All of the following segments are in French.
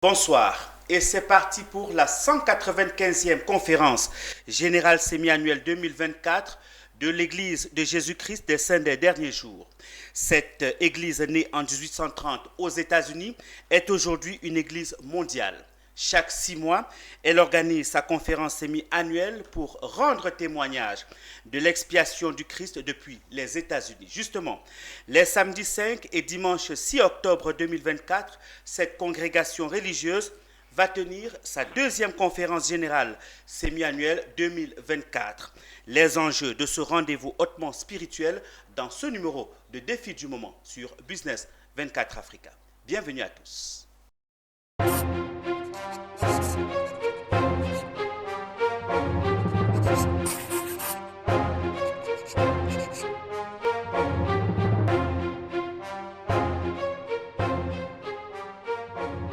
Bonsoir et c'est parti pour la 195e conférence générale semi-annuelle 2024 de l'Église de Jésus-Christ des Saints des Derniers Jours. Cette église née en 1830 aux États-Unis est aujourd'hui une église mondiale. Chaque 6 mois, elle organise sa conférence semi-annuelle pour rendre témoignage de l'expiation du Christ depuis les États-Unis. Justement, les samedis 5 et dimanche 6 octobre 2024, cette congrégation religieuse va tenir sa deuxième conférence générale semi-annuelle 2024. Les enjeux de ce rendez-vous hautement spirituel dans ce numéro de Défi du moment sur Business 24 Africa. Bienvenue à tous.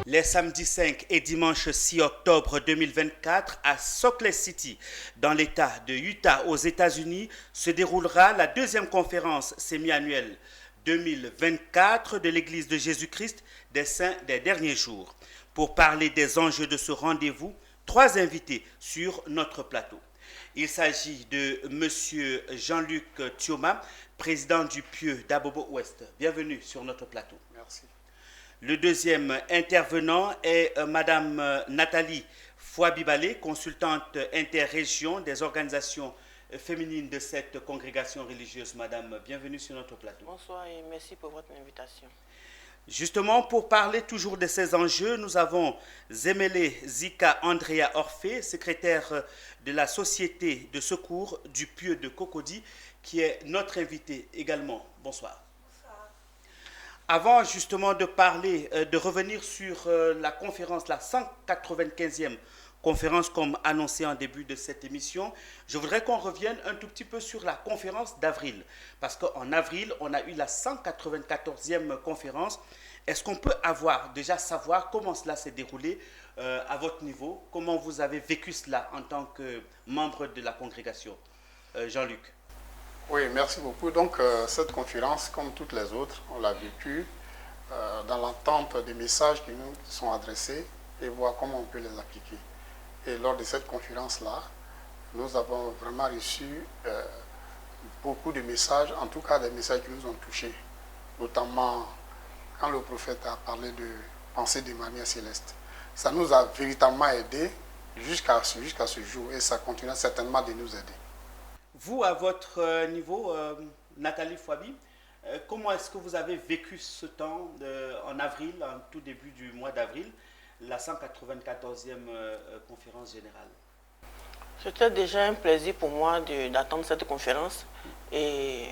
Les samedis 5 et dimanche 6 octobre 2024 à Salt Lake City, dans l'État de Utah aux États-Unis, se déroulera la deuxième conférence semi-annuelle 2024 de l'Église de Jésus-Christ des Saints des Derniers Jours. Pour parler des enjeux de ce rendez-vous, 3 invités sur notre plateau. Il s'agit de M. Jean-Luc Thioma, président du Pieux d'Abobo Ouest. Bienvenue sur notre plateau. Merci. Le deuxième intervenant est Madame Nathalie Fouabibalé, consultante interrégion des organisations féminines de cette congrégation religieuse. Madame, bienvenue sur notre plateau. Bonsoir et merci pour votre invitation. Justement, pour parler toujours de ces enjeux, nous avons Zemele Zika Andrea Orphée, secrétaire de la Société de secours du Pieux de Cocody, qui est notre invité également. Bonsoir. Avant justement de parler, de revenir sur la conférence, la 195e conférence comme annoncé en début de cette émission, je voudrais qu'on revienne un tout petit peu sur la conférence d'avril. Parce qu'en avril, on a eu la 194e conférence. Est-ce qu'on peut déjà savoir comment cela s'est déroulé à votre niveau? Comment vous avez vécu cela en tant que membre de la congrégation? Jean-Luc. Oui, merci beaucoup. Donc, cette conférence, comme toutes les autres, on l'a vécue dans l'attente des messages qui nous sont adressés et voir comment on peut les appliquer. Et lors de cette conférence-là, nous avons vraiment reçu beaucoup de messages, en tout cas des messages qui nous ont touchés, notamment quand le prophète a parlé de penser de manière céleste. Ça nous a véritablement aidés jusqu'à ce jour et ça continue certainement de nous aider. Vous, à votre niveau, Nathalie Fouabi, comment est-ce que vous avez vécu ce temps en avril, en tout début du mois d'avril, la 194e conférence générale? C'était déjà un plaisir pour moi d'attendre cette conférence et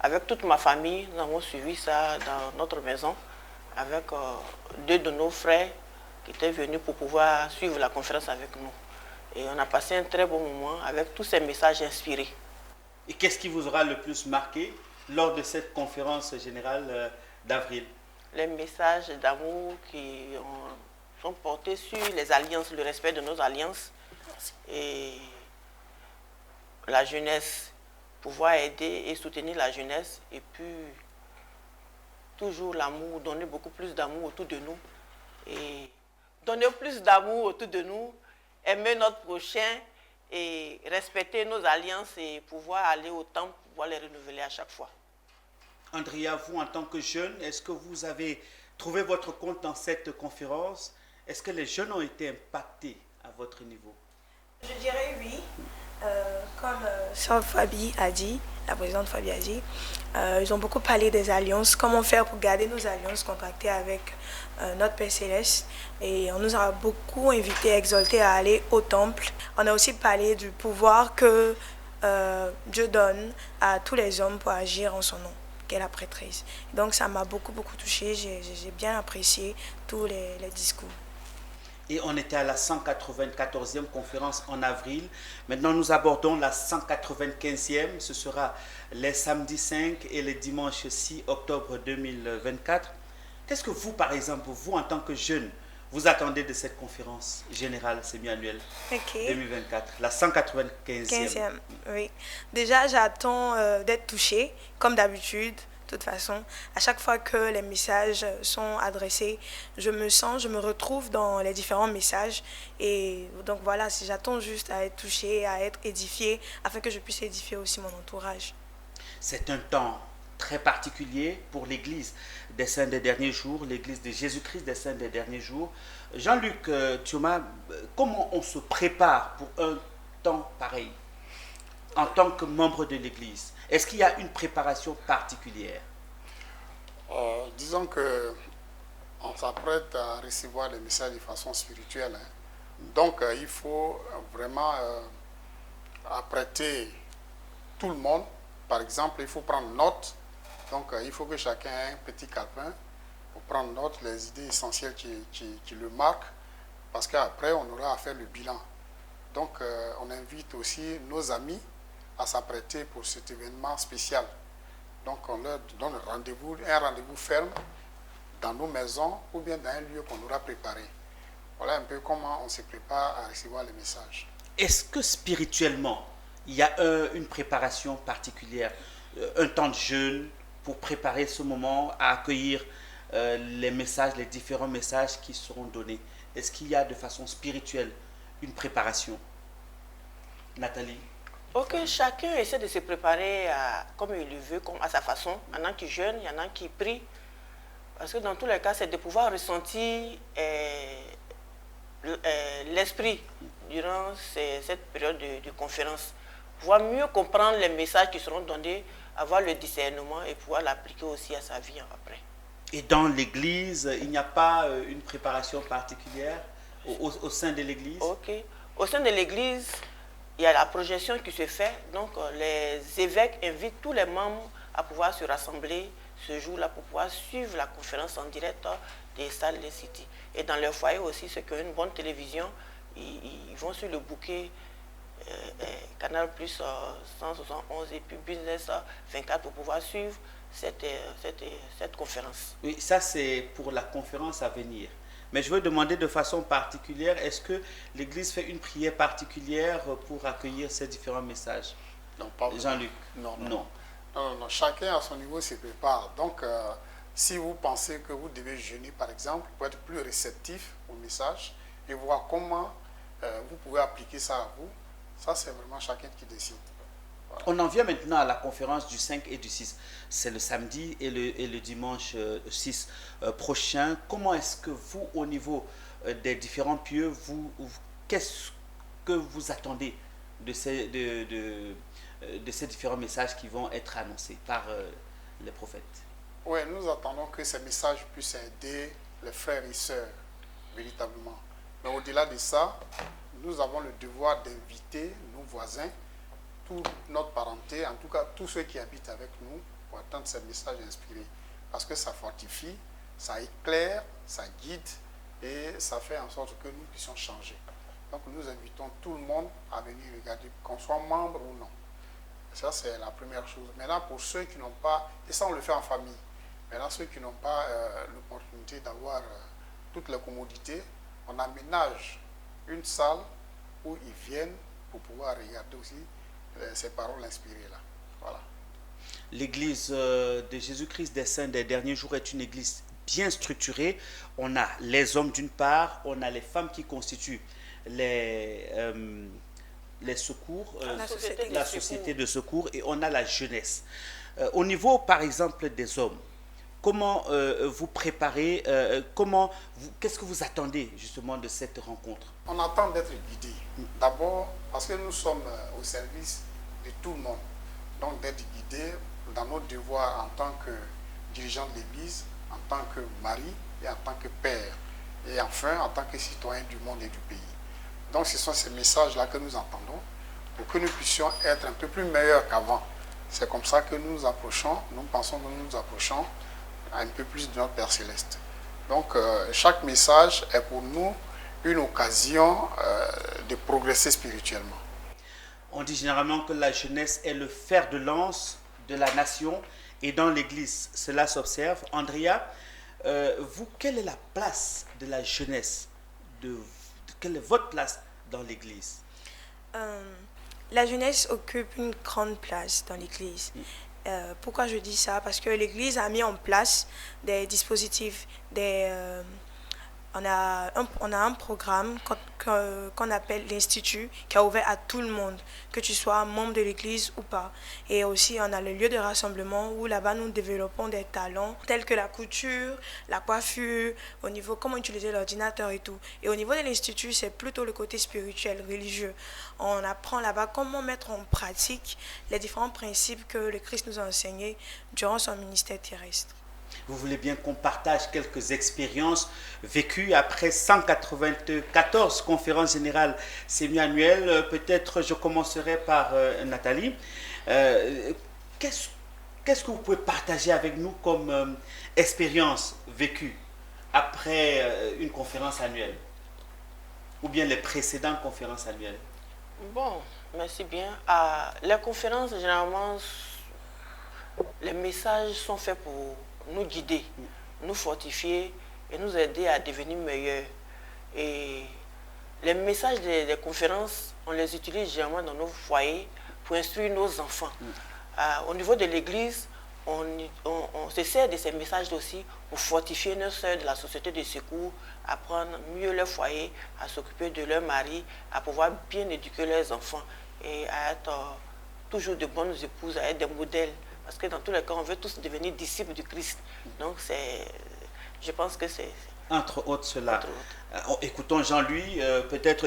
avec toute ma famille, nous avons suivi ça dans notre maison avec 2 de nos frères qui étaient venus pour pouvoir suivre la conférence avec nous. Et on a passé un très bon moment avec tous ces messages inspirés. Et qu'est-ce qui vous aura le plus marqué lors de cette conférence générale d'avril? Les messages d'amour qui sont portés sur les alliances, le respect de nos alliances et la jeunesse, pouvoir aider et soutenir la jeunesse et puis toujours l'amour, donner beaucoup plus d'amour autour de nous et donner plus d'amour autour de nous, aimer notre prochain et respecter nos alliances et pouvoir aller au temple, pouvoir les renouveler à chaque fois. Andrea, vous en tant que jeune, est-ce que vous avez trouvé votre compte dans cette conférence? Est-ce que les jeunes ont été impactés à votre niveau? Je dirais oui. Comme Sœur Fabi a dit, la présidente Fabi a dit, ils ont beaucoup parlé des alliances, comment faire pour garder nos alliances contractées avec notre Père Céleste. Et on nous a beaucoup invités, exhortés à aller au temple. On a aussi parlé du pouvoir que Dieu donne à tous les hommes pour agir en son nom, qu'est la prêtresse. Donc ça m'a beaucoup touchée, j'ai bien apprécié tous les discours. Et on était à la 194e conférence en avril. Maintenant, nous abordons la 195e. Ce sera les samedis 5 et les dimanches 6 octobre 2024. Qu'est-ce que vous, par exemple, vous en tant que jeune, vous attendez de cette conférence générale semi-annuelle 2024, la 195e? 15e, oui. Déjà, j'attends d'être touchée, comme d'habitude, De toute façon, à chaque fois que les messages sont adressés, je me retrouve dans les différents messages. Et donc voilà, si j'attends juste à être touchée, à être édifiée, afin que je puisse édifier aussi mon entourage. C'est un temps très particulier pour l'Église des Saints des derniers jours, l'Église de Jésus-Christ des Saints des derniers jours. Jean-Luc Thioma, comment on se prépare pour un temps pareil en tant que membre de l'Église? Est-ce qu'il y a une préparation particulière? Disons que on s'apprête à recevoir les messages de façon spirituelle. Hein. Donc, il faut vraiment apprêter tout le monde. Par exemple, il faut prendre note. Donc, il faut que chacun ait un petit calepin pour prendre note les idées essentielles qui le marquent. Parce qu'après, on aura à faire le bilan. Donc, on invite aussi nos amis à s'apprêter pour cet événement spécial. Donc, on leur donne un rendez-vous ferme dans nos maisons ou bien dans un lieu qu'on aura préparé. Voilà un peu comment on se prépare à recevoir les messages. Est-ce que spirituellement, il y a une préparation particulière, un temps de jeûne pour préparer ce moment à accueillir les messages, les différents messages qui seront donnés? Est-ce qu'il y a de façon spirituelle une préparation? Nathalie? Ok, chacun essaie de se préparer comme il le veut, à sa façon. Il y en a qui jeûnent, il y en a qui prient. Parce que dans tous les cas, c'est de pouvoir ressentir l'esprit durant cette période de conférence. Pouvoir mieux comprendre les messages qui seront donnés, avoir le discernement et pouvoir l'appliquer aussi à sa vie après. Et dans l'Église, il n'y a pas une préparation particulière au sein de l'Église? Ok. Au sein de l'Église, il y a la projection qui se fait. Donc, les évêques invitent tous les membres à pouvoir se rassembler ce jour-là pour pouvoir suivre la conférence en direct des salles de City. Et dans leur foyer aussi, ceux qui ont une bonne télévision, ils vont sur le bouquet Canal Plus 171 et puis Business 24 pour pouvoir suivre cette conférence. Oui, ça c'est pour la conférence à venir. Mais je veux demander de façon particulière, est-ce que l'Église fait une prière particulière pour accueillir ces différents messages? Non, pas Jean-Luc? Non. Chacun à son niveau se prépare. Donc, si vous pensez que vous devez jeûner, par exemple, pour être plus réceptif au message et voir comment vous pouvez appliquer ça à vous, ça c'est vraiment chacun qui décide. Voilà. On en vient maintenant à la conférence du 5 et du 6. C'est le samedi et le dimanche 6 prochain. Comment est-ce que vous, au niveau des différents pieux, qu'est-ce que vous attendez de ces différents messages qui vont être annoncés par les prophètes? Oui, nous attendons que ces messages puissent aider les frères et sœurs, véritablement. Mais au-delà de ça, nous avons le devoir d'inviter nos voisins, toute notre parenté, en tout cas tous ceux qui habitent avec nous, pour attendre ces messages inspirés. Parce que ça fortifie, ça éclaire, ça guide et ça fait en sorte que nous puissions changer. Donc nous invitons tout le monde à venir regarder, qu'on soit membre ou non. Ça c'est la première chose. Maintenant pour ceux qui n'ont pas, et ça on le fait en famille, maintenant ceux qui n'ont pas l'opportunité d'avoir toutes les commodités, on aménage une salle où ils viennent pour pouvoir regarder aussi ces paroles inspirées là. Voilà. L'Église de Jésus-Christ des Saints des derniers jours est une église bien structurée. On a les hommes d'une part, on a les femmes qui constituent les secours, la société de secours, et on a la jeunesse. Au niveau, par exemple, des hommes, comment vous préparez, qu'est-ce que vous attendez justement de cette rencontre? On attend d'être guidé. D'abord, parce que nous sommes au service de tout le monde. Donc d'être guidé dans nos devoirs en tant que dirigeant de l'Église, en tant que mari et en tant que père. Et enfin, en tant que citoyen du monde et du pays. Donc ce sont ces messages-là que nous entendons pour que nous puissions être un peu plus meilleurs qu'avant. C'est comme ça que nous nous approchons, nous pensons que nous nous approchons un peu plus de notre Père Céleste. Donc chaque message est pour nous une occasion de progresser spirituellement. On dit généralement que la jeunesse est le fer de lance de la nation et dans l'Église, cela s'observe. Andrea, vous, quelle est la place de la jeunesse? Quelle est votre place dans l'Église? La jeunesse occupe une grande place dans l'Église. Pourquoi je dis ça? Parce que l'Église a mis en place des dispositifs, on a un programme qu'on appelle l'Institut, qui est ouvert à tout le monde, que tu sois membre de l'Église ou pas. Et aussi, on a le lieu de rassemblement où là-bas, nous développons des talents tels que la couture, la coiffure, au niveau comment utiliser l'ordinateur et tout. Et au niveau de l'Institut, c'est plutôt le côté spirituel, religieux. On apprend là-bas comment mettre en pratique les différents principes que le Christ nous a enseignés durant son ministère terrestre. Vous voulez bien qu'on partage quelques expériences vécues après 194 conférences générales semi-annuelles. Peut-être je commencerai par Nathalie. Qu'est-ce que vous pouvez partager avec nous comme expérience vécue après une conférence annuelle ou bien les précédentes conférences annuelles? Bon, merci bien. Les conférences, généralement, les messages sont faits pour nous guider, nous fortifier et nous aider à devenir meilleurs. Et les messages des conférences, on les utilise généralement dans nos foyers pour instruire nos enfants. Au niveau de l'église, on se sert de ces messages aussi pour fortifier nos sœurs de la société de secours, apprendre mieux leur foyer, à s'occuper de leur mari, à pouvoir bien éduquer leurs enfants et à être toujours de bonnes épouses, à être des modèles. Parce que dans tous les cas, on veut tous devenir disciples du Christ. Donc, je pense que c'est... Entre autres cela. Écoutons Jean-Louis,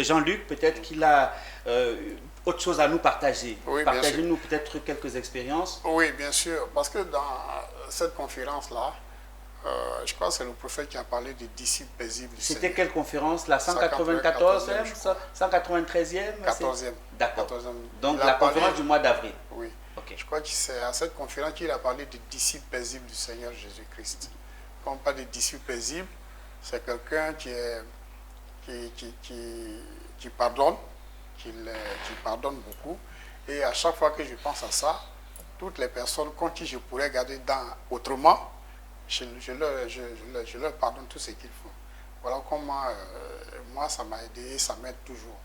Jean-Luc, peut-être qu'il a autre chose à nous partager. Oui, partagez-nous peut-être quelques expériences. Oui, bien sûr. Parce que dans cette conférence-là, je crois que c'est le prophète qui a parlé des disciples paisibles du Seigneur. C'était quelle conférence? La 194e, 193e? 14e. D'accord. 14e. Donc la conférence du mois d'avril. Oui. Okay. Je crois que c'est à cette conférence qu'il a parlé des disciples paisibles du Seigneur Jésus-Christ. Quand on parle de disciples paisibles, c'est quelqu'un qui pardonne, qui pardonne beaucoup. Et à chaque fois que je pense à ça, toutes les personnes contre qui je pourrais garder autrement, je leur pardonne tout ce qu'ils font. Voilà comment moi ça m'a aidé et ça m'aide toujours.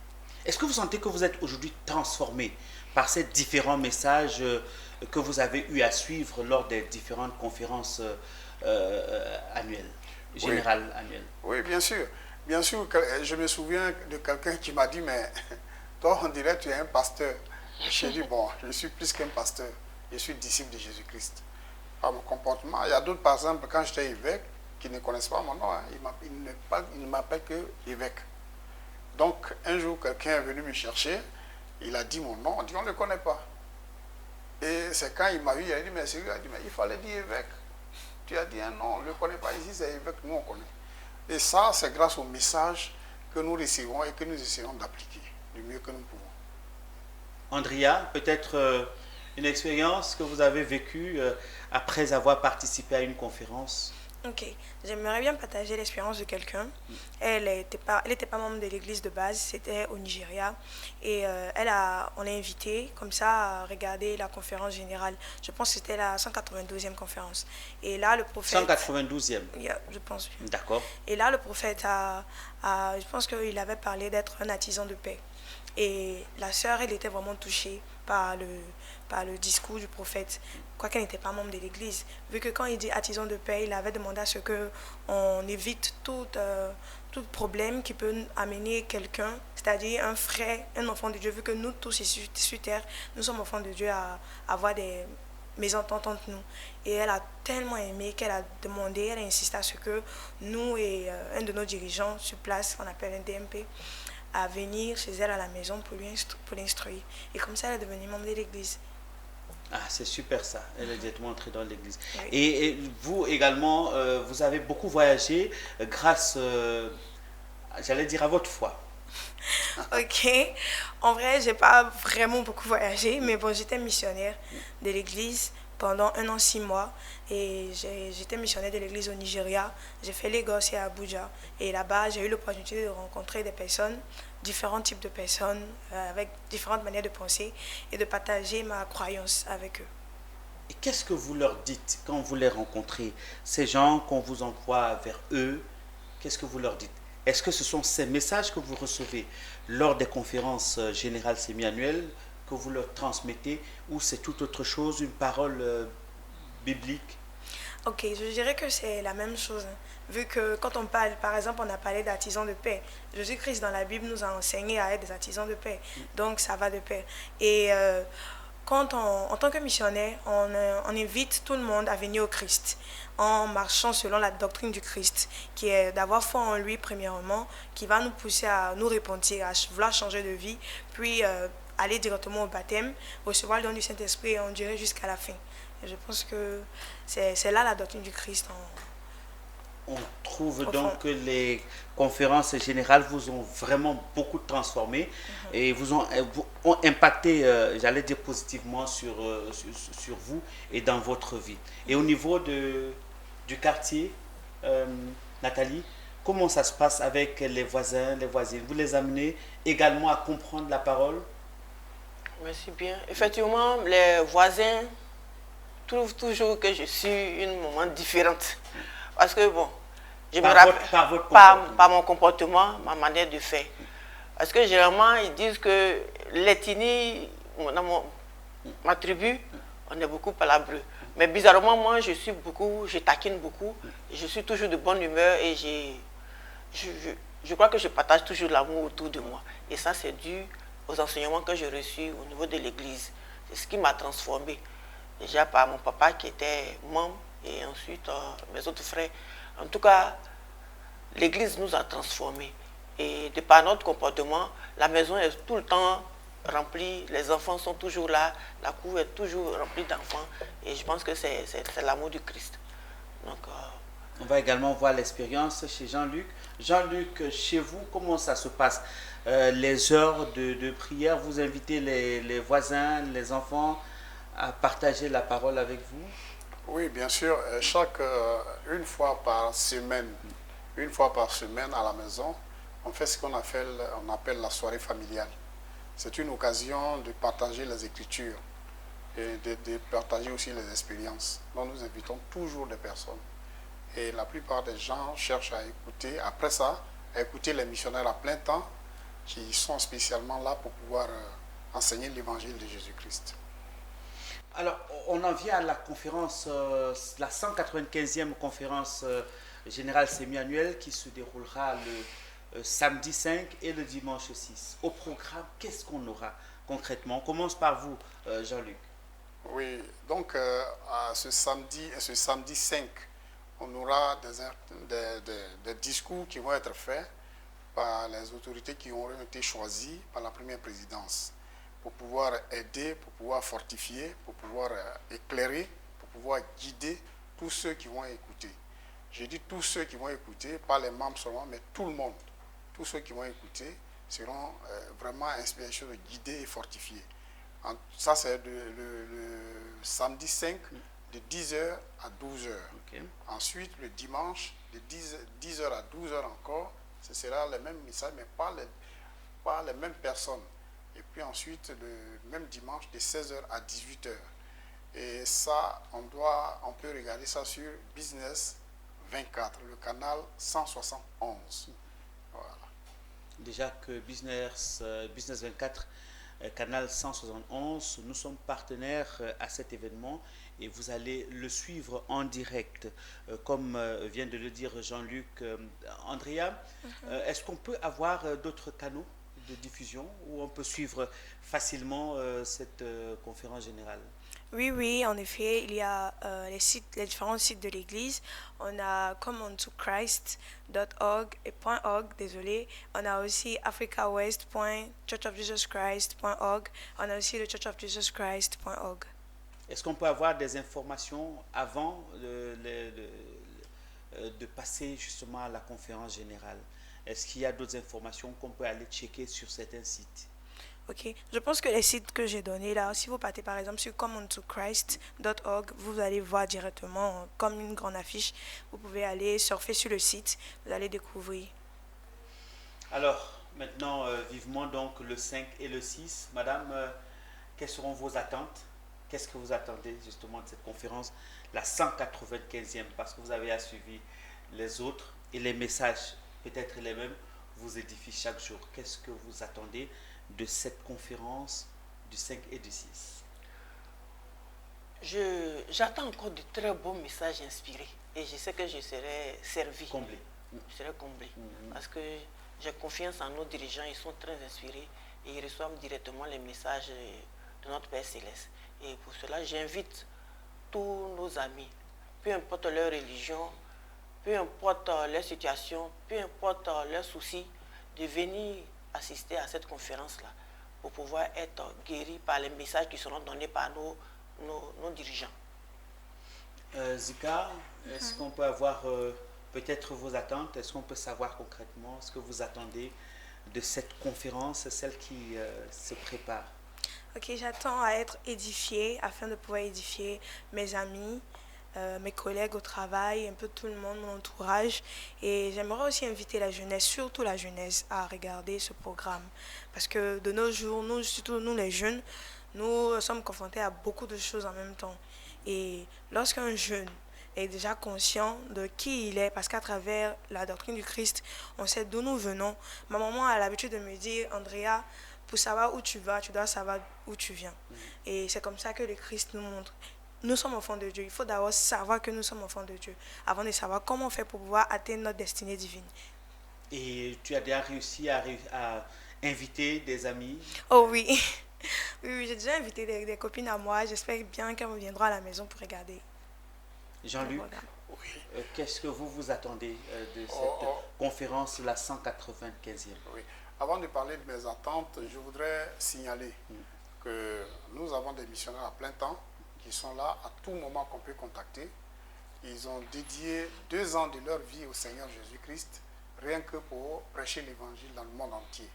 Est-ce que vous sentez que vous êtes aujourd'hui transformé par ces différents messages que vous avez eu à suivre lors des différentes conférences annuelles, générales annuelles? Oui, bien sûr. Bien sûr, je me souviens de quelqu'un qui m'a dit, mais toi, on dirait que tu es un pasteur. J'ai dit, bon, je suis plus qu'un pasteur. Je suis disciple de Jésus-Christ. Par mon comportement, il y a d'autres, par exemple, quand j'étais évêque, qui ne connaissent pas mon nom, hein, ils ne m'appellent que évêque. Donc, un jour, quelqu'un est venu me chercher, il a dit mon nom, on dit, on ne le connaît pas. Et c'est quand il m'a vu, il a dit, mais sérieux, il fallait dire évêque. Tu as dit un nom, on ne le connaît pas, ici c'est évêque, nous on connaît. Et ça, c'est grâce au message que nous recevons et que nous essayons d'appliquer du mieux que nous pouvons. Andrea, peut-être une expérience que vous avez vécue après avoir participé à une conférence? Ok, j'aimerais bien partager l'expérience de quelqu'un. Elle n'était pas membre de l'église de base, c'était au Nigeria. Et on l'a invitée comme ça à regarder la conférence générale. Je pense que c'était la 192e conférence. Et là, le prophète... 192e? Yeah, je pense. D'accord. Et là, le prophète je pense qu'il avait parlé d'être un artisan de paix. Et la sœur, elle était vraiment touchée par le discours du prophète, quoiqu'elle n'était pas membre de l'église. Vu que quand il dit artisan de paix, il avait demandé à ce qu'on évite tout problème qui peut amener quelqu'un, c'est-à-dire un frère, un enfant de Dieu, vu que nous tous ici sur terre, nous sommes enfants de Dieu, à avoir des mésententes entre nous. Et elle a tellement aimé qu'elle a demandé, elle a insisté à ce que nous et un de nos dirigeants sur place, qu'on appelle un DMP, à venir chez elle à la maison pour l'instruire. Et comme ça, elle est devenue membre de l'église. Ah, c'est super ça. Elle est directement entrée dans l'église. Oui. Et vous également, vous avez beaucoup voyagé grâce, j'allais dire, à votre foi. Ok. En vrai, j'ai pas vraiment beaucoup voyagé, mais bon, j'étais missionnaire de l'église pendant 1 an, 6 mois. Et j'étais missionnaire de l'église au Nigeria. J'ai fait Lagos et Abuja. Et là-bas, j'ai eu l'opportunité de rencontrer des personnes, différents types de personnes, avec différentes manières de penser et de partager ma croyance avec eux. Et qu'est-ce que vous leur dites quand vous les rencontrez? Ces gens qu'on vous envoie vers eux, qu'est-ce que vous leur dites? Est-ce que ce sont ces messages que vous recevez lors des conférences générales semi-annuelles que vous leur transmettez ou c'est tout autre chose, une parole biblique? Ok, je dirais que c'est la même chose, hein. Vu que quand on parle, par exemple, on a parlé d'artisans de paix. Jésus-Christ dans la Bible nous a enseigné à être des artisans de paix. Donc ça va de paix. Et en tant que missionnaire, on invite tout le monde à venir au Christ en marchant selon la doctrine du Christ, qui est d'avoir foi en lui premièrement, qui va nous pousser à nous repentir, à vouloir changer de vie, puis aller directement au baptême, recevoir le don du Saint-Esprit et endurer jusqu'à la fin. Et je pense que c'est là la doctrine du Christ. On trouve Au donc fond. que les conférences générales vous ont vraiment beaucoup transformé et vous ont impacté, j'allais dire positivement, sur vous et dans votre vie. Et au niveau du quartier, euh, Nathalie, comment ça se passe avec les voisins, les voisines? Vous les amenez également à comprendre la parole? Merci bien. Effectivement, les voisins trouvent toujours que je suis une maman différente. Parce que bon, je me rappelle Par votre comportement. par mon comportement, ma manière de faire. Parce que généralement, ils disent que les Tini, dans ma tribu, on est beaucoup palabreux. Mais bizarrement, moi, je taquine beaucoup, je suis toujours de bonne humeur et je crois que je partage toujours l'amour autour de moi. Et ça, c'est dû aux enseignements que j'ai reçus au niveau de l'église. C'est ce qui m'a transformé. Déjà par mon papa qui était membre et ensuite mes autres frères. En tout cas, l'église nous a transformés. Et de par notre comportement, la maison est tout le temps remplie, les enfants sont toujours là, la cour est toujours remplie d'enfants. Et je pense que c'est l'amour du Christ. Donc, On va également voir l'expérience chez Jean-Luc. Jean-Luc, chez vous, comment ça se passe? Les heures de prière, vous invitez les voisins, les enfants à partager la parole avec vous? Oui, bien sûr. Une fois par semaine, à la maison, on fait ce on appelle la soirée familiale. C'est une occasion de partager les Écritures et de partager aussi les expériences. Donc nous invitons toujours des personnes. Et la plupart des gens cherchent à écouter, après ça, à écouter les missionnaires à plein temps qui sont spécialement là pour pouvoir enseigner l'évangile de Jésus-Christ. Alors, on en vient à la conférence, la 195e conférence générale semi-annuelle qui se déroulera le samedi 5 et le dimanche 6. Au programme, qu'est-ce qu'on aura concrètement? On commence par vous, Jean-Luc. Oui, donc ce samedi 5, on aura des discours qui vont être faits par les autorités qui ont été choisies par la première présidence pour pouvoir aider, pour pouvoir fortifier, pour pouvoir éclairer, pour pouvoir guider tous ceux qui vont écouter. J'ai dit tous ceux qui vont écouter, pas les membres seulement, mais tout le monde. Tous ceux qui vont écouter seront vraiment inspirés de guider et fortifier. Ça, c'est le samedi 5 de 10h à 12h. Okay. Ensuite, le dimanche, de 10h à 12h encore, ce sera les mêmes messages, mais pas les mêmes personnes. Et puis ensuite, le même dimanche, de 16h à 18h. Et ça, on peut regarder ça sur Business 24, le canal 171. Voilà. Déjà que Business 24, canal 171, nous sommes partenaires à cet événement et vous allez le suivre en direct, comme vient de le dire Jean-Luc. Andrea, est-ce qu'on peut avoir d'autres canaux de diffusion où on peut suivre facilement cette conférence générale? Oui, en effet, il y a les différents sites de l'Église. On a commontochrist.org et .org, désolé. On a aussi africawest.churchofjesuschrist.org. On a aussi le churchofjesuschrist.org. Est-ce qu'on peut avoir des informations avant de passer justement à la conférence générale? Est-ce qu'il y a d'autres informations qu'on peut aller checker sur certains sites? Ok, je pense que les sites que j'ai donnés là, si vous partez par exemple sur commontochrist.org, vous allez voir directement comme une grande affiche. Vous pouvez aller surfer sur le site, vous allez découvrir. Alors, maintenant, vivement donc le 5 et le 6. Madame, quelles seront vos attentes? Qu'est-ce que vous attendez justement de cette conférence, la 195e, parce que vous avez suivi les autres et les messages, peut-être les mêmes, vous édifient chaque jour. Qu'est-ce que vous attendez de cette conférence du 5 et du 6? J'attends encore de très beaux messages inspirés et je sais que je serai servi. Comblé. Je serai comblé. Parce que j'ai confiance en nos dirigeants, ils sont très inspirés et ils reçoivent directement les messages de notre Père Céleste. Et pour cela, j'invite tous nos amis, peu importe leur religion, peu importe leur situation, peu importe leurs soucis, de venir assister à cette conférence-là pour pouvoir être guéris par les messages qui seront donnés par nos dirigeants. Zika, est-ce qu'on peut avoir peut-être vos attentes? Est-ce qu'on peut savoir concrètement ce que vous attendez de cette conférence, celle qui se prépare? Ok, j'attends à être édifiée afin de pouvoir édifier mes amis, mes collègues au travail, un peu tout le monde, mon entourage. Et j'aimerais aussi inviter la jeunesse, surtout la jeunesse, à regarder ce programme. Parce que de nos jours, nous, surtout nous les jeunes, nous sommes confrontés à beaucoup de choses en même temps. Et lorsqu'un jeune est déjà conscient de qui il est, parce qu'à travers la doctrine du Christ, on sait d'où nous venons. Ma maman a l'habitude de me dire, Andrea, pour savoir où tu vas, tu dois savoir où tu viens. Et c'est comme ça que le Christ nous montre. Nous sommes enfants de Dieu. Il faut d'abord savoir que nous sommes enfants de Dieu, avant de savoir comment on fait pour pouvoir atteindre notre destinée divine. Et tu as déjà réussi à inviter des amis? Oh oui, oui, j'ai déjà invité des copines à moi. J'espère bien qu'elles reviendront à la maison pour regarder. Jean-Luc, Oui. qu'est-ce que vous attendez de cette conférence, la 195e? Oui. Avant de parler de mes attentes, je voudrais signaler que nous avons des missionnaires à plein temps qui sont là à tout moment qu'on peut contacter. Ils ont dédié 2 ans de leur vie au Seigneur Jésus-Christ, rien que pour prêcher l'évangile dans le monde entier.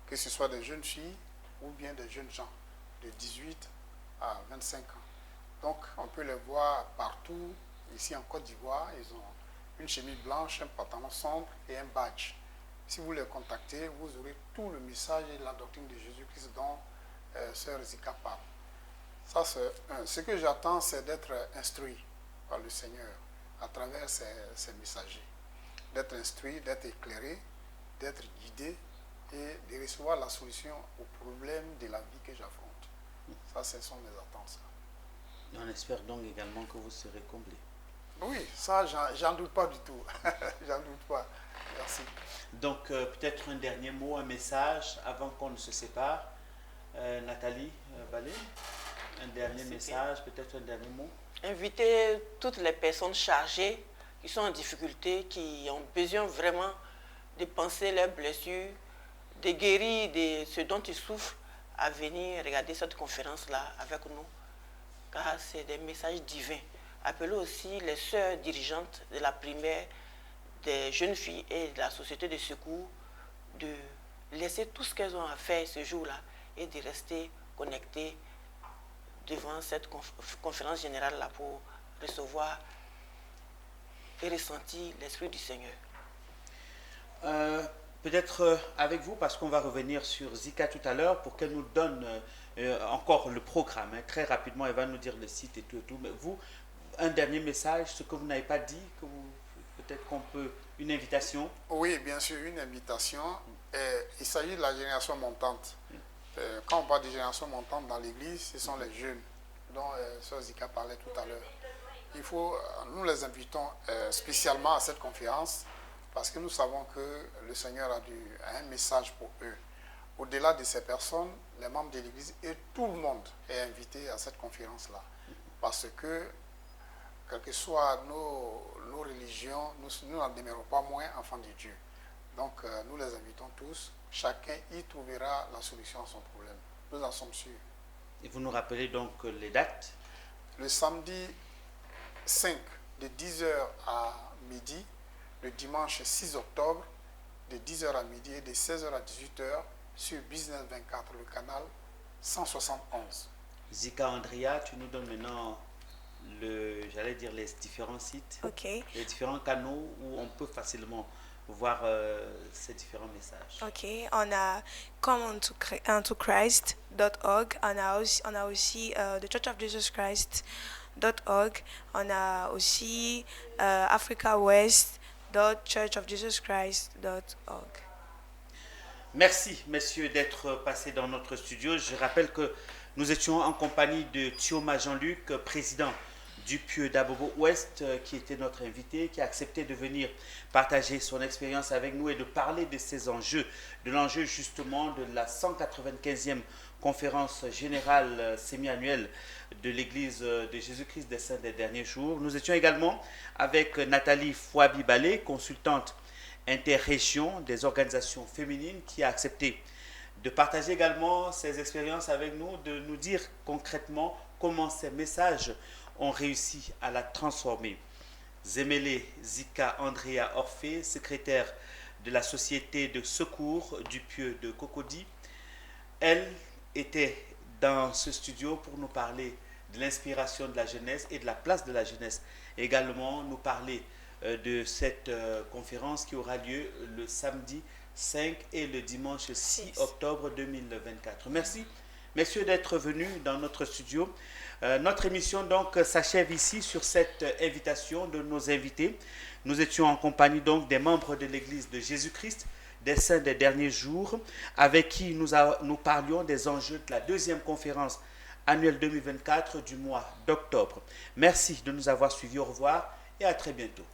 Que ce soit des jeunes filles ou bien des jeunes gens de 18 à 25 ans. Donc on peut les voir partout. Ici en Côte d'Ivoire, ils ont une chemise blanche, un pantalon sombre et un badge. Si vous les contactez, vous aurez tout le message et la doctrine de Jésus-Christ dont Sœur Zika parle. Ça, ce que j'attends, c'est d'être instruit par le Seigneur à travers ces messagers. D'être instruit, d'être éclairé, d'être guidé et de recevoir la solution aux problèmes de la vie que j'affronte. Ça, ce sont mes attentes. Ça. On espère donc également que vous serez comblés. Oui, ça, j'en doute pas du tout. J'en doute pas. Merci. Donc, peut-être un dernier mot, un message avant qu'on ne se sépare. Nathalie Ballet, un dernier message, peut-être un dernier mot. Inviter toutes les personnes chargées qui sont en difficulté, qui ont besoin vraiment de penser leurs blessures, de guérir de ce dont ils souffrent, à venir regarder cette conférence-là avec nous, car c'est des messages divins. Appelez aussi les sœurs dirigeantes de la primaire, des jeunes filles et de la société de secours de laisser tout ce qu'elles ont à faire ce jour-là et de rester connectées devant cette conférence générale-là pour recevoir et ressentir l'Esprit du Seigneur. Peut-être avec vous, parce qu'on va revenir sur Zika tout à l'heure, pour qu'elle nous donne encore le programme. Hein. Très rapidement, elle va nous dire le site et tout et tout. Mais vous, un dernier message, ce que vous n'avez pas dit, que vous, peut-être qu'on peut... Une invitation? Oui, bien sûr, une invitation. Il s'agit de la génération montante. Quand on parle de génération montante dans l'Église, ce sont les jeunes dont Sœur Zika parlait tout à l'heure. Nous les invitons spécialement à cette conférence parce que nous savons que le Seigneur a un message pour eux. Au-delà de ces personnes, les membres de l'Église et tout le monde est invité à cette conférence-là. Parce que, quelles que soient nos religions, nous n'en demeurons pas moins enfants de Dieu. Donc, nous les invitons tous. Chacun y trouvera la solution à son problème. Nous en sommes sûrs. Et vous nous rappelez donc les dates? Le samedi 5, de 10h à midi. Le dimanche 6 octobre, de 10h à midi et de 16h à 18h sur Business 24, le canal 171. Zika Andrea, tu nous donnes maintenant les différents sites, Ok. les différents canaux où on peut facilement voir ces différents messages. Ok, on a comeontochrist.org, on a aussi The Church of Jesus Christ.org, on a aussi Africa West.churchofjesuschrist.org. Merci, messieurs, d'être passés dans notre studio. Je rappelle que nous étions en compagnie de Thioma Jean-Luc, président du Pieux d'Abobo Ouest, qui était notre invité, qui a accepté de venir partager son expérience avec nous et de parler de ces enjeux, de l'enjeu justement de la 195e conférence générale semi-annuelle de l'Église de Jésus-Christ des Saints des Derniers Jours. Nous étions également avec Nathalie Fouabi-Balé, consultante interrégion des organisations féminines, qui a accepté de partager également ses expériences avec nous, de nous dire concrètement comment ces messages ont réussi à la transformer. Zemele Zika Andrea Orphée, secrétaire de la Société de secours du Pieux de Cocody, elle était dans ce studio pour nous parler de l'inspiration de la jeunesse et de la place de la jeunesse. Et également nous parler de cette conférence qui aura lieu le samedi 5 et le dimanche 6 octobre 2024. Merci, messieurs, d'être venus dans notre studio. Notre émission donc s'achève ici sur cette invitation de nos invités. Nous étions en compagnie donc des membres de l'Église de Jésus-Christ des Saints des Derniers Jours, avec qui nous parlions des enjeux de la deuxième conférence annuelle 2024 du mois d'octobre. Merci de nous avoir suivis. Au revoir et à très bientôt.